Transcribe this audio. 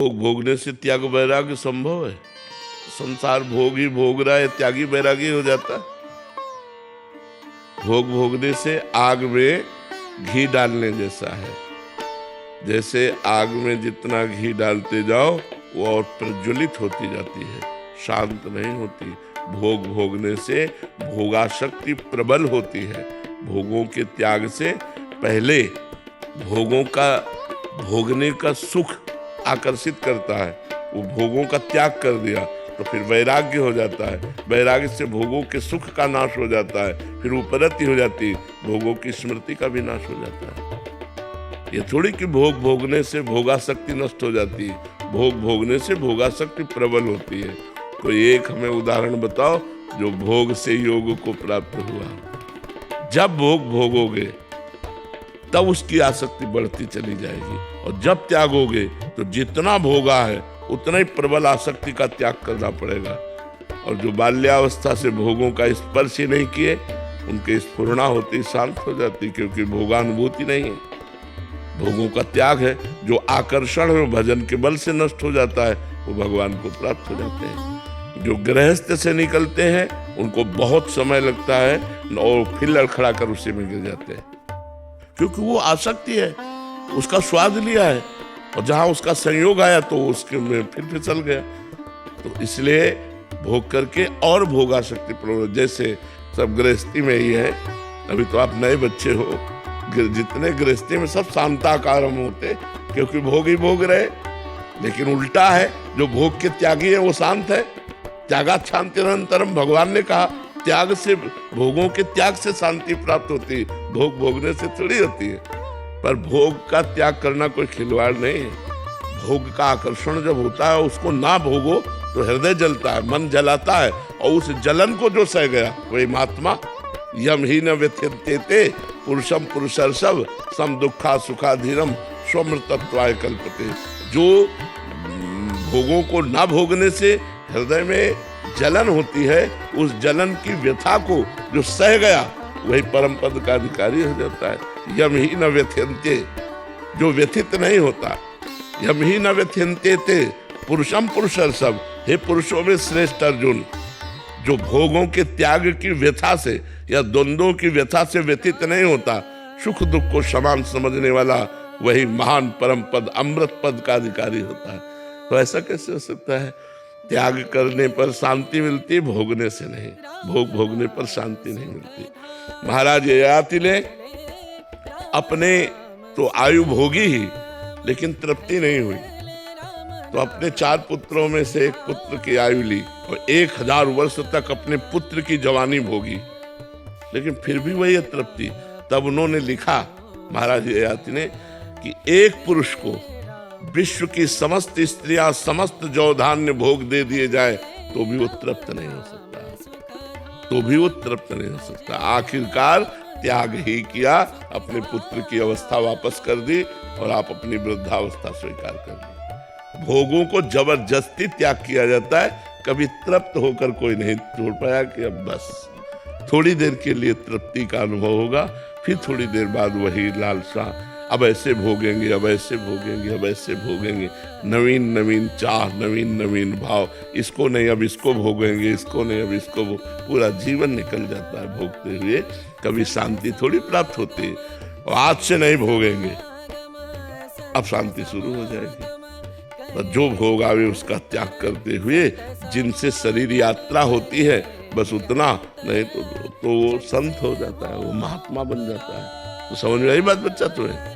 भोग भोगने से त्याग वैराग्य संभव है? संसार भोग ही भोग रहा है, त्यागी वैरागी हो जाता है? भोग भोगने से आग में घी डालने जैसा है। जैसे आग में जितना घी डालते जाओ वो और प्रज्वलित होती जाती है, शांत नहीं होती। भोग भोगने से भोगाशक्ति प्रबल होती है। भोगों के त्याग से पहले भोगों का भोगने का सुख आकर्षित करता है, वो भोगों का त्याग कर दिया तो फिर वैराग्य हो जाता है। वैराग्य से भोगों के सुख का नाश हो जाता है, फिर उपरति हो जाती, भोगों की स्मृति का भी नाश हो जाता है। ये थोड़ी कि भोग भोगने से भोगाशक्ति नष्ट हो जाती है, भोग भोगने से भोगाशक्ति प्रबल होती है। कोई एक हमें उदाहरण बताओ जो भोग से योग को प्राप्त हुआ। जब भोग भोगोगे तब उसकी आसक्ति बढ़ती चली जाएगी, और जब त्यागोगे तो जितना भोगा है उतना ही प्रबल आसक्ति का त्याग करना पड़ेगा। और जो बाल्यावस्था से भोगों का स्पर्श ही नहीं किए, उनके स्फुरणा होती, शांत हो जाती, क्योंकि भोगानुभूति नहीं है। भोगों का त्याग है, जो आकर्षण है भजन के बल से नष्ट हो जाता है, वो भगवान को प्राप्त हो जाते हैं। जो गृहस्थ से निकलते हैं उनको बहुत समय लगता है और फिर लड़खड़ा कर उसी में गिर जाते हैं, क्योंकि वो आसक्ति है, उसका स्वाद लिया है, और जहां उसका संयोग आया तो उसके में फिर फिसल गया। तो इसलिए भोग करके और भोगाशक्ति प्रबल, जैसे सब गृहस्थी में ही है। अभी तो आप नए बच्चे हो, जितने गृहस्थी में सब शांताकारम होते, क्योंकि भोग ही भोग रहे। लेकिन उल्टा है, जो भोग के त्यागी है वो शांत है। त्यागात् शांतिरनंतरम, भगवान ने कहा, त्याग से, भोगों के त्याग से शांति प्राप्त होती है, भोग भोगने से थोड़ी होती है। पर भोग का त्याग करना कोई खिलवाड़ नहीं है। भोग का आकर्षण जब होता है, उसको ना भोगो तो हृदय जलता है, मन जलाता है, और उस जलन को जो सह गया वही महात्मा। यम ही न व्यथ्यते पुरुषम पुरुषर्षभ सम दुखा सुखाधीरम स्वमृतत्वाय कल्पते। जो भोगों को ना भोगने से हृदय में जलन होती है, उस जलन की व्यथा को जो सह गया वही परम पद का अधिकारी हो जाता है। यम ही न व्यथ्यन्ते, जो व्यथित नहीं होता। यम ही न व्यथ्यन्ते ते पुरुषम पुरुषर्षभ, हे पुरुषों में श्रेष्ठ अर्जुन, जो भोगों के त्याग की व्यथा से या द्वंद्वों की व्यथा से व्यथित नहीं होता, सुख दुख को समान समझने वाला, वही महान परम पद अमृत पद का अधिकारी होता है। तो ऐसा कैसे हो सकता है? त्याग करने पर शांति मिलती, भोगने से नहीं। भोग भोगने पर शांति नहीं मिलती। महाराज ययाति ने अपने तो आयु भोगी ही, लेकिन तृप्ति नहीं हुई, तो अपने 4 पुत्रों में से एक पुत्र की आयु ली और 1000 वर्ष तक अपने पुत्र की जवानी भोगी, लेकिन फिर भी वही तृप्ति। तब उन्होंने लिखा, महाराज ययाति ने, कि एक पुरुष को विश्व की समस्त स्त्रियां, समस्त जौ धान्य भोग दे दिए जाए तो भी वो तृप्त नहीं हो सकता, तो भी वो तृप्त नहीं हो सकता। आखिरकार त्याग ही किया, अपने पुत्र की अवस्था वापस कर दी और आप अपनी वृद्धावस्था स्वीकार कर ली। भोगों को जबरदस्ती त्याग किया जाता है, कभी तृप्त होकर कोई नहीं छोड़ पाया कि अब बस थोड़ी देर के लिए तृप्ति का अनुभव होगा, फिर थोड़ी देर बाद वही लालसा, अब ऐसे भोगेंगे, अब ऐसे भोगेंगे, अब ऐसे भोगेंगे। नवीन नवीन चाह, नवीन नवीन भाव, इसको नहीं अब इसको भोगेंगे, इसको नहीं अब इसको पूरा जीवन निकल जाता है भोगते हुए। कभी शांति थोड़ी प्राप्त होती है। और आज से नहीं भोगेंगे, अब शांति शुरू हो जाएगी। तो जो भोग आवे उसका त्याग करते हुए जिनसे शरीर यात्रा होती है, बस उतना, नहीं तो वो संत हो जाता है, वो महात्मा बन जाता है। तो समझ में आई बात बच्चा तुम्हें?